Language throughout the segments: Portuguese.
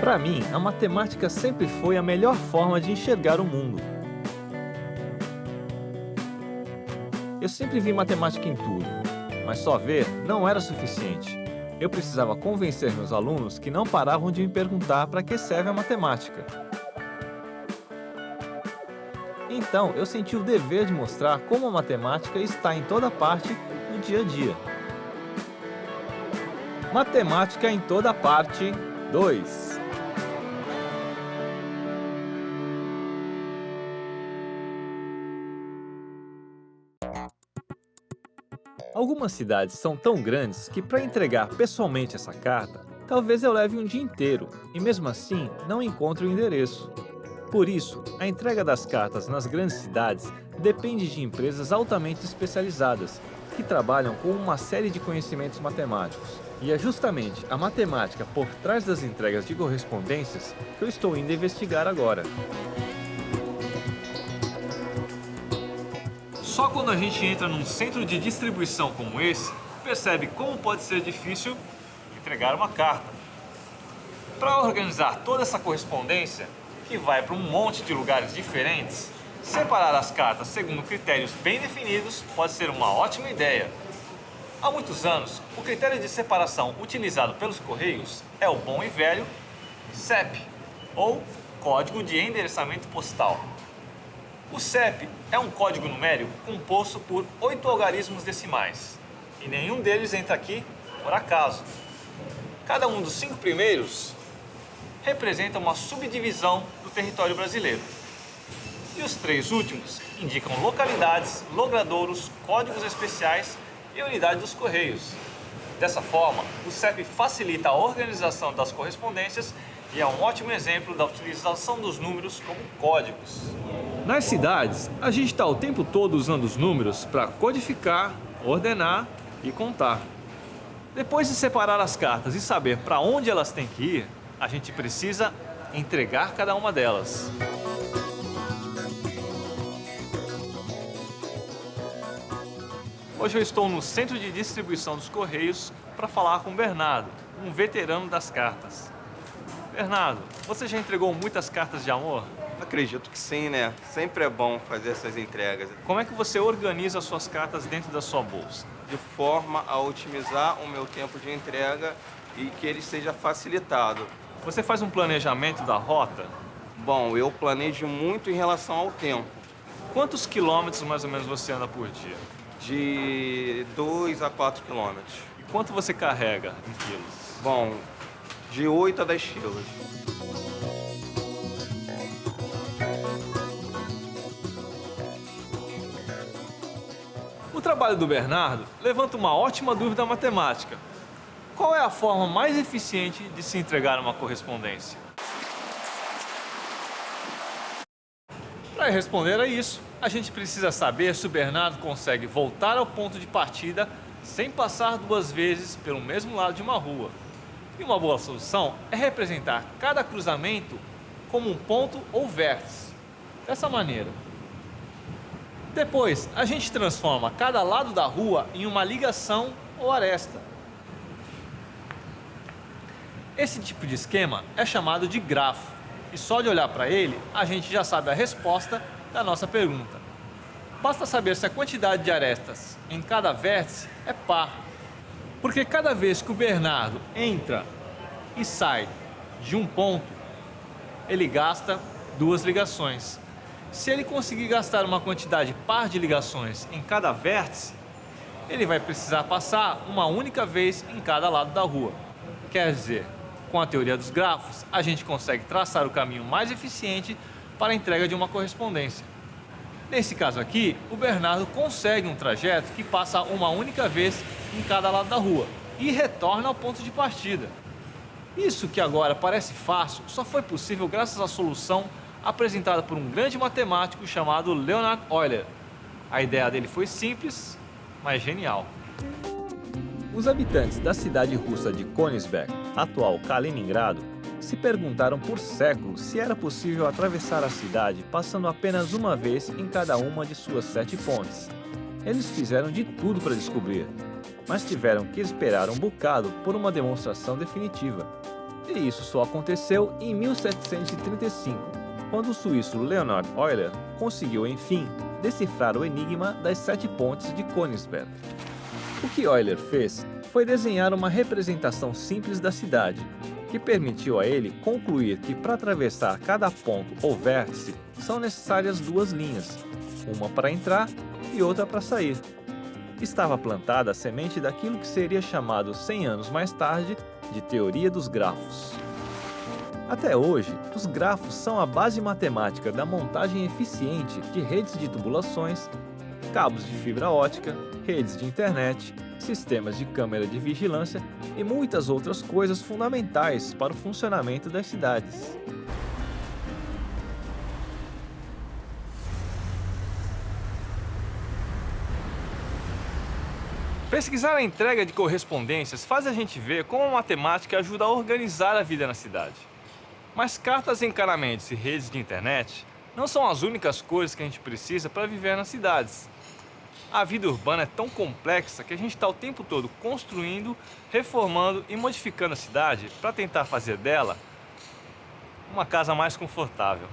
Para mim, a matemática sempre foi a melhor forma de enxergar o mundo. Eu sempre vi matemática em tudo, mas só ver não era suficiente. Eu precisava convencer meus alunos que não paravam de me perguntar para que serve a matemática. Então, eu senti o dever de mostrar como a matemática está em toda parte no dia a dia. Matemática em toda parte 2. Algumas cidades são tão grandes que para entregar pessoalmente essa carta, talvez eu leve um dia inteiro e mesmo assim não encontre o endereço. Por isso, a entrega das cartas nas grandes cidades depende de empresas altamente especializadas, que trabalham com uma série de conhecimentos matemáticos. E é justamente a matemática por trás das entregas de correspondências que eu estou indo investigar agora. Só quando a gente entra num centro de distribuição como esse, percebe como pode ser difícil entregar uma carta. Para organizar toda essa correspondência, que vai para um monte de lugares diferentes, separar as cartas segundo critérios bem definidos pode ser uma ótima ideia. Há muitos anos, o critério de separação utilizado pelos Correios é o bom e velho CEP, ou Código de Endereçamento Postal. O CEP é um código numérico composto por 8 algarismos decimais, e nenhum deles entra aqui por acaso. Cada um dos 5 primeiros representa uma subdivisão do território brasileiro. E os 3 últimos indicam localidades, logradouros, códigos especiais e unidade dos Correios. Dessa forma, o CEP facilita a organização das correspondências e é um ótimo exemplo da utilização dos números como códigos. Nas cidades, a gente está o tempo todo usando os números para codificar, ordenar e contar. Depois de separar as cartas e saber para onde elas têm que ir, a gente precisa entregar cada uma delas. Hoje eu estou no centro de distribuição dos Correios para falar com o Bernardo, um veterano das cartas. Bernardo, você já entregou muitas cartas de amor? Acredito que sim, né? Sempre é bom fazer essas entregas. Como é que você organiza as suas cartas dentro da sua bolsa? De forma a otimizar o meu tempo de entrega e que ele seja facilitado. Você faz um planejamento da rota? Bom, eu planejo muito em relação ao tempo. Quantos quilômetros mais ou menos você anda por dia? De 2 a 4 quilômetros. E quanto você carrega em quilos? Bom, de 8 a 10 quilos. O trabalho do Bernardo levanta uma ótima dúvida matemática. Qual é a forma mais eficiente de se entregar uma correspondência? Para responder a isso, a gente precisa saber se o Bernardo consegue voltar ao ponto de partida sem passar 2 vezes pelo mesmo lado de uma rua. E uma boa solução é representar cada cruzamento como um ponto ou vértice. Dessa maneira. Depois, a gente transforma cada lado da rua em uma ligação ou aresta. Esse tipo de esquema é chamado de grafo. E só de olhar para ele, a gente já sabe a resposta da nossa pergunta. Basta saber se a quantidade de arestas em cada vértice é par. Porque cada vez que o Bernardo entra e sai de um ponto, ele gasta 2 ligações. Se ele conseguir gastar uma quantidade par de ligações em cada vértice, ele vai precisar passar uma única vez em cada lado da rua. Quer dizer, com a teoria dos grafos, a gente consegue traçar o caminho mais eficiente para a entrega de uma correspondência. Nesse caso aqui, o Bernardo consegue um trajeto que passa uma única vez em cada lado da rua e retorna ao ponto de partida. Isso que agora parece fácil só foi possível graças à solução apresentada por um grande matemático chamado Leonhard Euler. A ideia dele foi simples, mas genial. Os habitantes da cidade russa de Königsberg, atual Kaliningrado, se perguntaram por séculos se era possível atravessar a cidade passando apenas uma vez em cada uma de suas 7 pontes. Eles fizeram de tudo para descobrir, mas tiveram que esperar um bocado por uma demonstração definitiva. E isso só aconteceu em 1735, quando o suíço Leonhard Euler conseguiu, enfim, decifrar o enigma das 7 pontes de Königsberg. O que Euler fez foi desenhar uma representação simples da cidade, que permitiu a ele concluir que para atravessar cada ponto ou vértice são necessárias 2 linhas, uma para entrar e outra para sair. Estava plantada a semente daquilo que seria chamado 100 anos mais tarde de teoria dos grafos. Até hoje, os grafos são a base matemática da montagem eficiente de redes de tubulações, cabos de fibra ótica, redes de internet, sistemas de câmera de vigilância e muitas outras coisas fundamentais para o funcionamento das cidades. Pesquisar a entrega de correspondências faz a gente ver como a matemática ajuda a organizar a vida na cidade. Mas cartas, encanamentos e redes de internet não são as únicas coisas que a gente precisa para viver nas cidades. A vida urbana é tão complexa que a gente está o tempo todo construindo, reformando e modificando a cidade para tentar fazer dela uma casa mais confortável.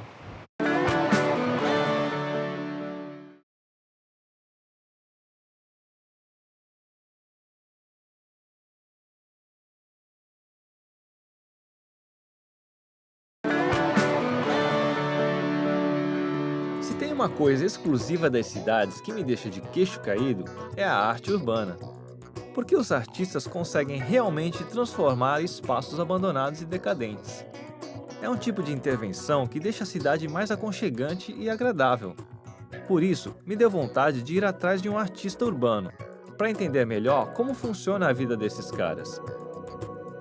Se tem uma coisa exclusiva das cidades que me deixa de queixo caído, é a arte urbana. Porque os artistas conseguem realmente transformar espaços abandonados e decadentes. É um tipo de intervenção que deixa a cidade mais aconchegante e agradável. Por isso, me deu vontade de ir atrás de um artista urbano, para entender melhor como funciona a vida desses caras.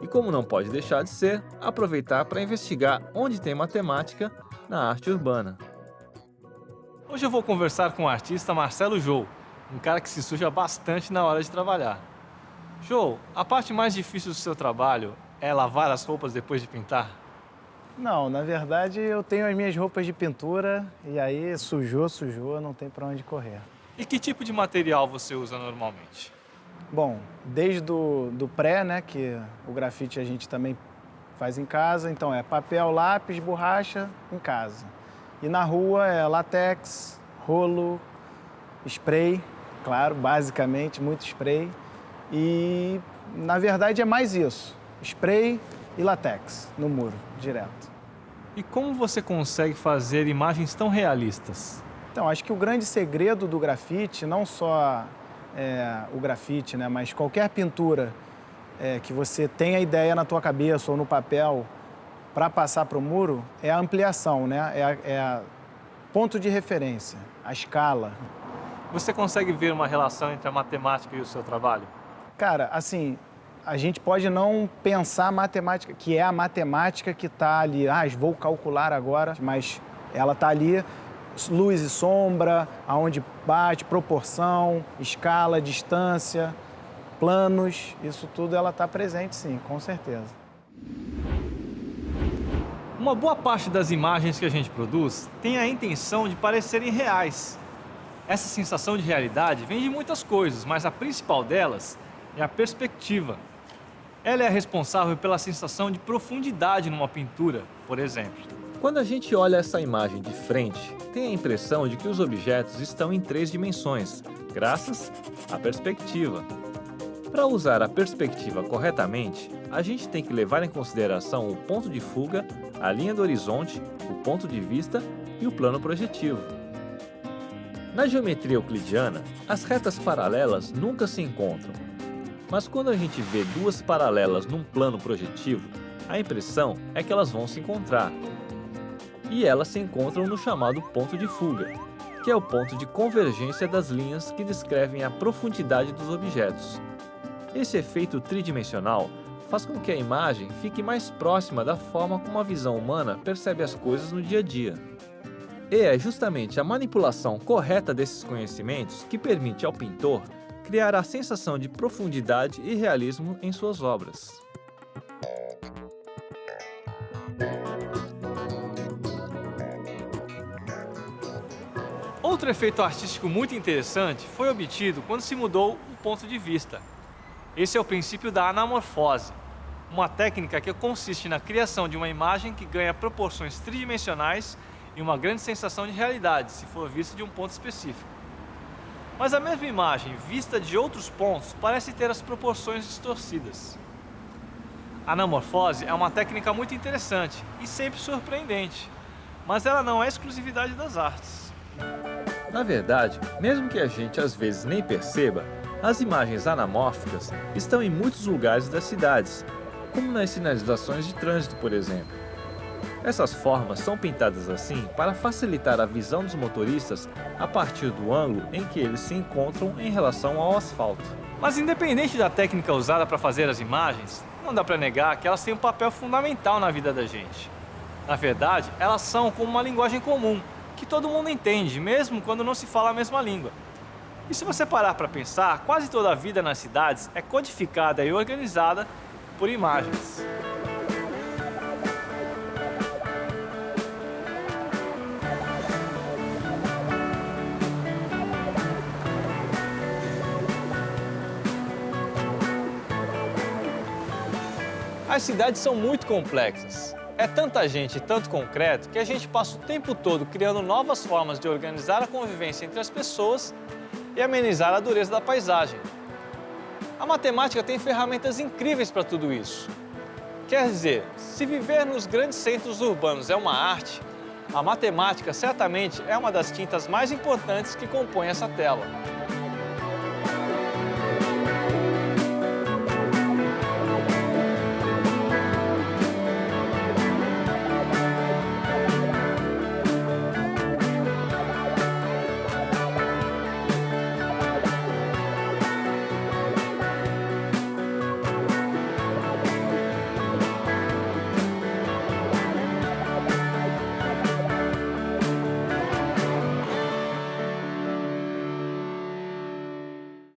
E como não pode deixar de ser, aproveitar para investigar onde tem matemática na arte urbana. Hoje eu vou conversar com o artista Marcelo Jou, um cara que se suja bastante na hora de trabalhar. Jou, a parte mais difícil do seu trabalho é lavar as roupas depois de pintar? Não, na verdade eu tenho as minhas roupas de pintura e aí sujou, não tem para onde correr. E que tipo de material você usa normalmente? Bom, desde do pré, né, que o grafite a gente também faz em casa, então é papel, lápis, borracha em casa. E na rua é látex, rolo, spray, claro, basicamente, muito spray. E, na verdade, é mais isso, spray e látex no muro, direto. E como você consegue fazer imagens tão realistas? Então, acho que o grande segredo do grafite, não só o grafite, né, mas qualquer pintura que você tenha ideia na tua cabeça ou no papel para passar para o muro, é a ampliação, né? É ponto de referência, a escala. Você consegue ver uma relação entre a matemática e o seu trabalho? Cara, assim, a gente pode não pensar matemática, que é a matemática que está ali, vou calcular agora, mas ela está ali, luz e sombra, aonde bate, proporção, escala, distância, planos, isso tudo ela está presente sim, com certeza. Uma boa parte das imagens que a gente produz tem a intenção de parecerem reais. Essa sensação de realidade vem de muitas coisas, mas a principal delas é a perspectiva. Ela é a responsável pela sensação de profundidade numa pintura, por exemplo. Quando a gente olha essa imagem de frente, tem a impressão de que os objetos estão em 3 dimensões, graças à perspectiva. Para usar a perspectiva corretamente, a gente tem que levar em consideração o ponto de fuga, a linha do horizonte, o ponto de vista e o plano projetivo. Na geometria euclidiana, as retas paralelas nunca se encontram. Mas quando a gente vê 2 paralelas num plano projetivo, a impressão é que elas vão se encontrar. E elas se encontram no chamado ponto de fuga, que é o ponto de convergência das linhas que descrevem a profundidade dos objetos. Esse efeito tridimensional faz com que a imagem fique mais próxima da forma como a visão humana percebe as coisas no dia a dia. E é justamente a manipulação correta desses conhecimentos que permite ao pintor criar a sensação de profundidade e realismo em suas obras. Outro efeito artístico muito interessante foi obtido quando se mudou o ponto de vista. Esse é o princípio da anamorfose. uma técnica que consiste na criação de uma imagem que ganha proporções tridimensionais e uma grande sensação de realidade, se for vista de um ponto específico. Mas a mesma imagem, vista de outros pontos, parece ter as proporções distorcidas. A anamorfose é uma técnica muito interessante e sempre surpreendente, mas ela não é exclusividade das artes. Na verdade, mesmo que a gente às vezes nem perceba, as imagens anamórficas estão em muitos lugares das cidades, como nas sinalizações de trânsito, por exemplo. Essas formas são pintadas assim para facilitar a visão dos motoristas a partir do ângulo em que eles se encontram em relação ao asfalto. Mas independente da técnica usada para fazer as imagens, não dá para negar que elas têm um papel fundamental na vida da gente. Na verdade, elas são como uma linguagem comum, que todo mundo entende, mesmo quando não se fala a mesma língua. E se você parar para pensar, quase toda a vida nas cidades é codificada e organizada por imagens. As cidades são muito complexas. É tanta gente e tanto concreto que a gente passa o tempo todo criando novas formas de organizar a convivência entre as pessoas e amenizar a dureza da paisagem. A matemática tem ferramentas incríveis para tudo isso. Quer dizer, se viver nos grandes centros urbanos é uma arte, a matemática certamente é uma das tintas mais importantes que compõem essa tela.